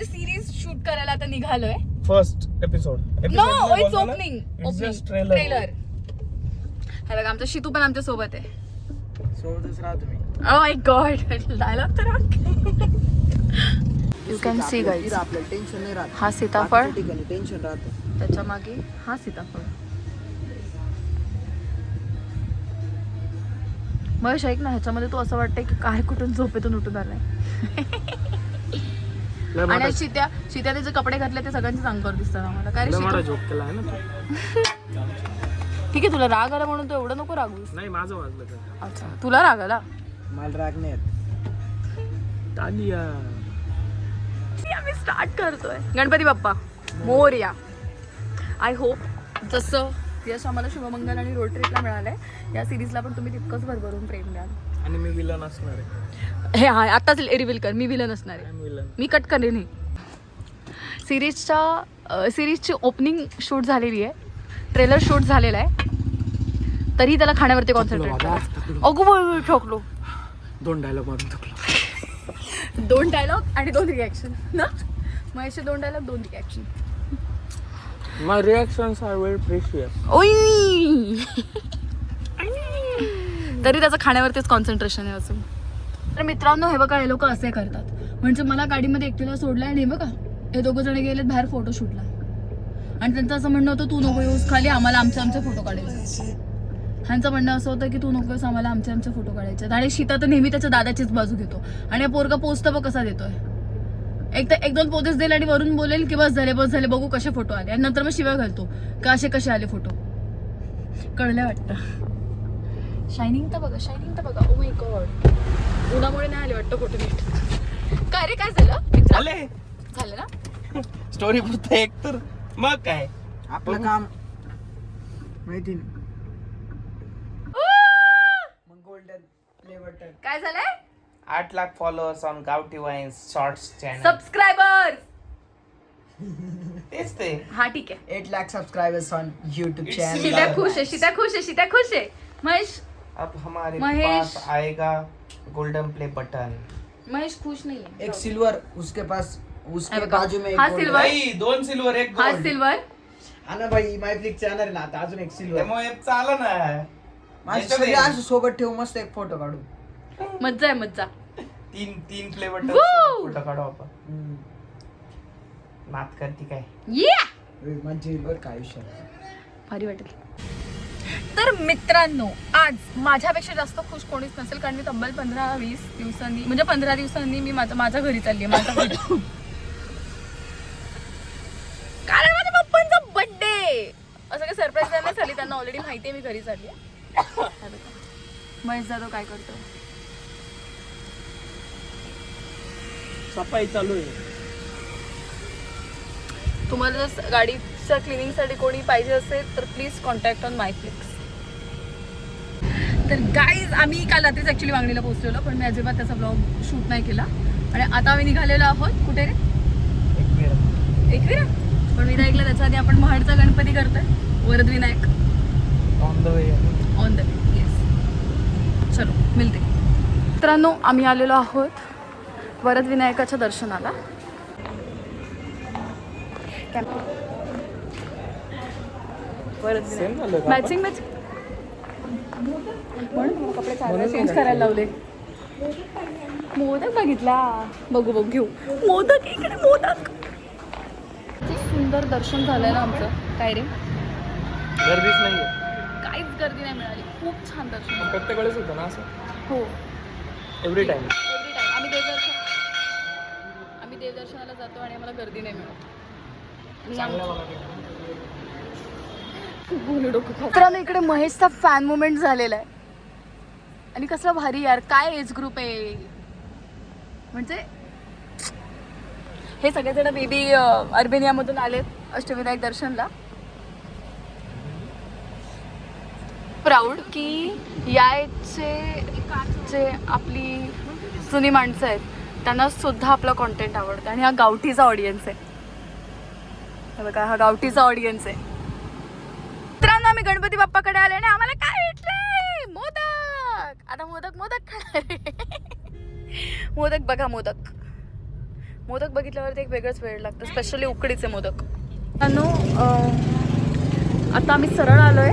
म्हणजे series shoot करायला आता निघालोय. First episode. No it's opening. Just trailer. हे बघा आमचा शितू पण आमच्या सोबत आहे. सोबतच राहतो मी. Oh my god, डायलॉग तर यू कॅन सी गाईज. आपल्याला टेन्शन नाही राहत. हा सीताफळ, ठिकाणी टेन्शन राहतं. त्याच्या मागे हा सीताफळ. महेश ऐक ना, ह्याच्यामध्ये तू असं वाटतंय की काय कुठून झोपेतून उठून आलाय. आणि शित्या जे कपडे घातले ते सगळ्यांचे अंगावर दिसतात आम्हाला. काय रे शितू? जोक केला आहे ना. ठीक आहे, तुला राग आला म्हणून तू एवढं नको रागूस. नाही माझं वाजलं तर. अच्छा, तुला राग आला. मला राग नाही येत. तालिया. आम्ही स्टार्ट करतोय. गणपती बाप्पा मोरया. आय होप जसं यश आम्हाला शुभमंगल आणि रोड ट्रिपला मिळालंय, या सिरीजला पण तुम्ही तितकंच भरभरून प्रेम द्याल. आणि मी विलन असणार आहे. हे हा आताच रिव्हील कर, मी विलन असणार आहे. विलन. मी कट करेन. ही सिरीजची ओपनिंग शूट झालेली आहे, ट्रेलर शूट झालेला आहे, तरी त्याला खाण्यावरती कॉन्सन्ट्रेट करा. अगो ठोकलो. 2 डायलॉग मारून टाकलो. 2 डायलॉग आणि 2 रिॲक्शन ना. मग 2 डायलॉग 2 रिॲक्शन. माय रिॲक्शन्स आर व्हेरी प्रेशियस. ओय तरी त्याचं खाण्यावरतीच कॉन्सन्ट्रेशन आहे अजून. तर मित्रांनो हे बघा, हे लोक असे करतात. म्हणजे मला गाडीमध्ये एकटीला सोडलं आणि हे बघा हे 2 जण गेलेत बाहेर फोटोशूटला, आणि त्यांचं असं म्हणणं होतं तू नको येऊस खाली, आम्हाला आमचे फोटो काढायचे. ह्यांचं म्हणणं असं होतं की तू नकोस, आम्हाला आमचे फोटो काढायचे. आणि शीता तर नेहमी त्याच्या दादाचीच बाजू घेतो, आणि पोरगा पोस्ट बघ कसा देतोय. एक 2 पोजेस देईल आणि वरून बोलेल की बस झाले बघू कसे फोटो आले, आणि नंतर मग शिव्या घालतो का असे कसे आले फोटो. कळलं वाटतं. शायनिंग तर बघा. ओ माय गॉड, उन्हामुळे नाही आले वाटतं फोटो नीट. काय रे काय झालं? झालं ना स्टोरी पुरतं एक तर मग काय आपलं काम माहिती नाही. मग गोल्डन प्ले बटन. काय झालंय? 8 लाख फॉलोअर्स ऑन गावठी वाईन्स शॉर्ट्स चॅनल. सबस्क्रायबर तेच ते. हा ठीक आहे. 8 lakh subscribers on YouTube channel. शीता खुश है. महेश अब हमारे महेश. पास आएगा गोल्डन प्ले बटन. महेश खुश नहीं है. एक सिल्वर उसके पास, उसके अरे बाबा. बाजू में एक हा गोल्ड. सिल्वर. नाही 2 सिल्वर 1 हा गोल्ड. सिल्वर. हा ना भाई, माय फ्लिक चॅनल आहे ना आता, अजून एक सिल्वर. त्यामुळे चाला ना. माझी याच्यात सगळी आहे. असं सोबत ठेवू, मस्त एक फोटो काढू. मज्जा आहे मज्जा. 3 प्ले बटन Woo! फोटो काढू आपण. नात करती काय. या मज्जा येईल बरं का आयुष्यात. भारी वाटेल. तर मित्रांनो, आज माझ्यापेक्षा जास्त खुश कोणीच नसेल, कारण मी तब्बल 15-20 दिवसांनी, म्हणजे 15 दिवसांनी मी माझ्या घरी चालली आहे. माझ्या घरी कारण माझ्या पप्पांचा बर्थडे. असं काही सरप्राईज द्यायला चालली, त्यांना ऑलरेडी माहिती आहे मी घरी चालली आहे. महेश जाधव काय करतो? सफाई चालू आहे. तुम्हाला जर गाडीच्या क्लिनिंगसाठी कोणी पाहिजे असेल तर please contact on my flix. तर गाईज, आम्ही काल रात्रीच ॲक्च्युली वांगणीला पोहोचलेलो, पण मी अजिबात त्याचा ब्लॉग शूट नाही केला. आणि आता आम्ही निघालेलो आहोत कुठे रे? एकविरा. पण विनायकला त्याच्या आधी आपण महाडचा गणपती करतोय, Varad Vinayak. On the way. Yes, चलो मिळते. मित्रांनो, आम्ही आलेलो आहोत वरद विनायकाच्या दर्शनाला. मॅचिंग म्हणून कपडे चेंज करायला लावले. मोदक बघितला, बघू घेऊ मोदक. इकडे मोदक. किती सुंदर दर्शन झालंय ना आमचं. काय रे, गर्दीच नाहीये. काहीच गर्दी नाही मिळाली. खूप छान दर्शन झालं. प्रत्येक वेळेस होतं ना असं. हो, एव्हरी टाइम. आम्ही देवदर्शनाला जातो आणि आम्हाला गर्दी नाही मिळत. मित्रांनो, इकडे महेशचा फॅन मुवमेंट झालेला आहे, आणि कसला भारी यार. काय एज ग्रुप आहे. म्हणजे हे सगळेजण बेबी अर्बेनियामधून आलेत अष्टविनायक दर्शनला. प्राऊड की याचे जे आपली जुनी माणसं आहेत त्यांना सुद्धा आपलं कॉन्टेंट आवडतं, आणि हा गावठीचा ऑडियन्स आहे. बघा, हा गावठीचा ऑडियन्स आहे. मित्रांनो, आम्ही गणपती बाप्पाकडे आले आणि आम्हाला काय भेटलंय? मोदक. आता मोदक खाणार. मोदक बघा, मोदक मोदक बघितल्यावरती एक वेगळंच वेळ लागतं, स्पेशली उकडीचे मोदक. मित्रांनो, आता आम्ही सरळ आलोय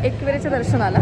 एकविरेच्या दर्शनाला.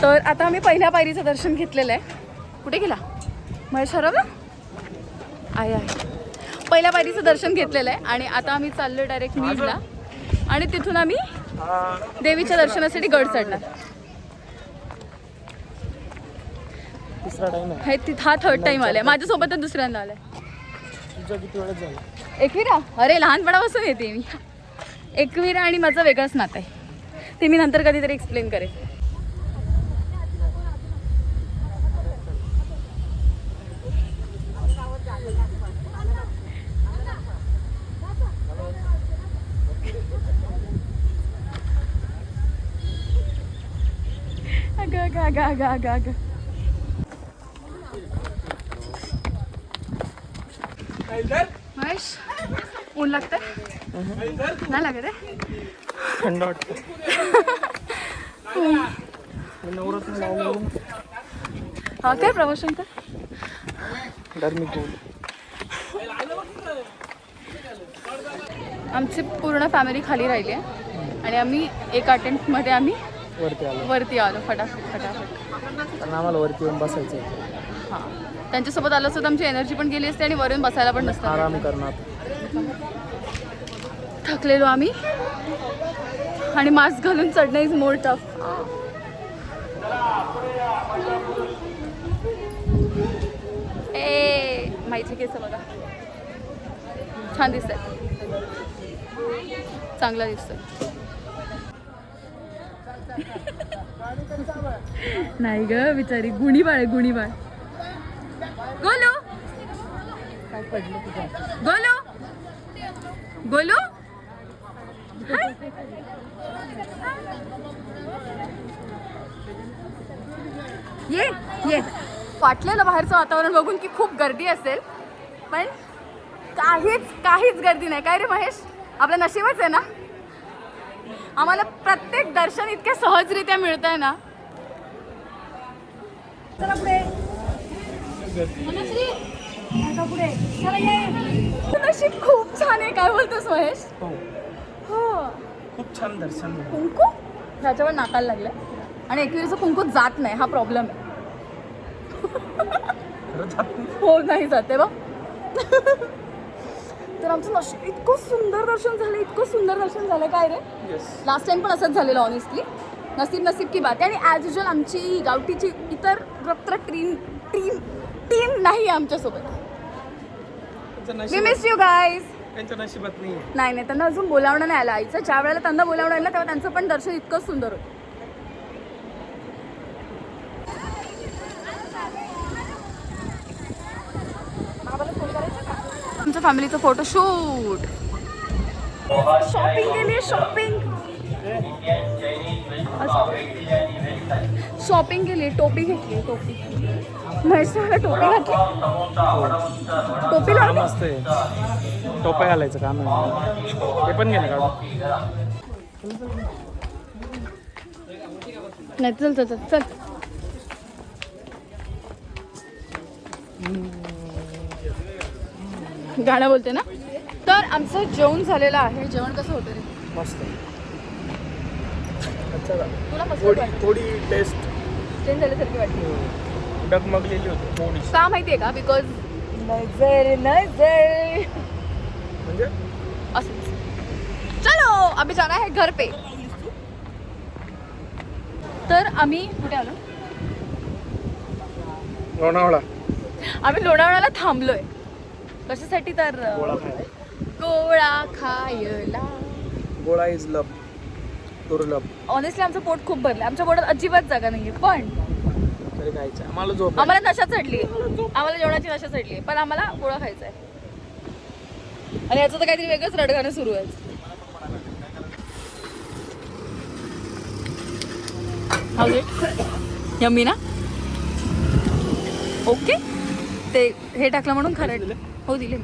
तर आता आम्ही पहिल्या पायरीचं दर्शन घेतलेलं आहे. कुठे गेला महेश? हरवला आहे. पहिल्या पायरीचं दर्शन घेतलेलं आहे आणि आता आम्ही चाललो डायरेक्ट मीडला आणि तिथून आम्ही देवीच्या दर्शनासाठी गड चढणार. हा थर्ड टाइम आलाय. माझ्यासोबतच दुसऱ्यांदा आलाय. एकविरा, अरे लहानपणापासून येते मी. एकविरा आणि माझं वेगळंच नातं आहे, ते मी नंतर कधीतरी एक्सप्लेन करेन. महेश, ऊन लागतंय? नाही लागत आहे? थंड वाटतं. हा काय प्रमोशन कर. आमची पूर्ण फॅमिली खाली राहिली आहे आणि आम्ही एका टेंटमध्ये आम्ही वरती आलो फटाफट. कारण आम्हाला वरती येऊन बसायचं. हां, त्यांच्यासोबत आलं असतं तर आमची एनर्जी पण गेली असते आणि वरून बसायला पण नसतं. आराम करणार. थकलेलो आम्ही आणि मास्क घालून चढणं इज मोर टफ. ए माहिती केस बघा, छान दिसतंय, चांगला दिसतोय. नाही ग बिचारी, गुणीबाळ. गोलू काय पडलं तुझ्या? गोलू ये. वाटलेलं बाहेरचं वातावरण बघून की खूप गर्दी असेल, पण काहीच गर्दी नाही. काय रे महेश, आपलं नशीबच आहे ना, आम्हाला प्रत्येक दर्शन इतक्या सहजरित्या मिळत आहे ना. नशीब खूप छान आहे. काय बोलतोस महेश? हो, खूप छान दर्शन. कुंकू ह्याच्यावर नाकाला लागलं आणि एकविरीचं कुंकू जात नाही, हा प्रॉब्लेम आहे. हो, नाही जाते बघ. तर आमचं नशीब, इतकं सुंदर दर्शन झालं. काय रे, लास्ट टाइम पण असंच झालेलं. ऑनेस्टली नसीब की बात आहे. आणि ॲज युजल आमची गावठीची इतर रक्त टीम नाही आमच्यासोबत. We miss you guys. त्यांच्या नशिबात नाही, त्यांना अजून बोलावणं नाही आलं. आईचं ज्या वेळेला त्यांना बोलावणं आलं तेव्हा त्यांचं पण दर्शन इतकं सुंदर होतं. आमच्या फॅमिलीचं फोटोशूट. शॉपिंग केली, शॉपिंग केली. टोपी घेतली. महेशला टोपी घातली. टोपी लावली. मस्त आहे. टोप्या घालायचं काम आहे. ते पण घे ना काढून. नाही चल. गाणं बोलते ना. तर आमचं जेवण झालेलं आहे. जेवण कसं होतं रे? मस्त. तुला थोडी टेस्ट चेंज झाल्यासारखी वाटली. डगमगलेली होती थोडी. का माहितीये का? बिकॉज नजर म्हणजे असंच. चलो अभी जाना है घर पे. तर आम्ही कुठे आलो? लोणावळा. आम्ही लोणावळ्याला थांबलोय. कशासाठी? तर गोळा खायला. गोळा इज लव, दुर्लभ. ऑनेस्टली आमचं पोट खूप भरलं. आमच्या पोटात अजिबात जागा नाहीये, पण तरी खायचं आम्हाला. झोप आम्हाला नशा चढली. आम्हाला जेवणाची नशा चढली, पण आम्हाला गोळा खायचा आहे. आणि याचं तर काहीतरी वेगळंच रडगाणं सुरू आहे. यम्मी ना. ओके ते हे टाकलं म्हणून खरं हो दिले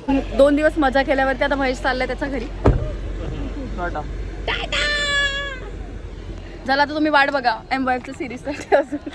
मी 2 दिवस मजा केल्यावरती आता महेश चाललाय त्याच्या घरी. झाला तर तुम्ही वाट बघा MYFच्या सिरीजसाठी अजून.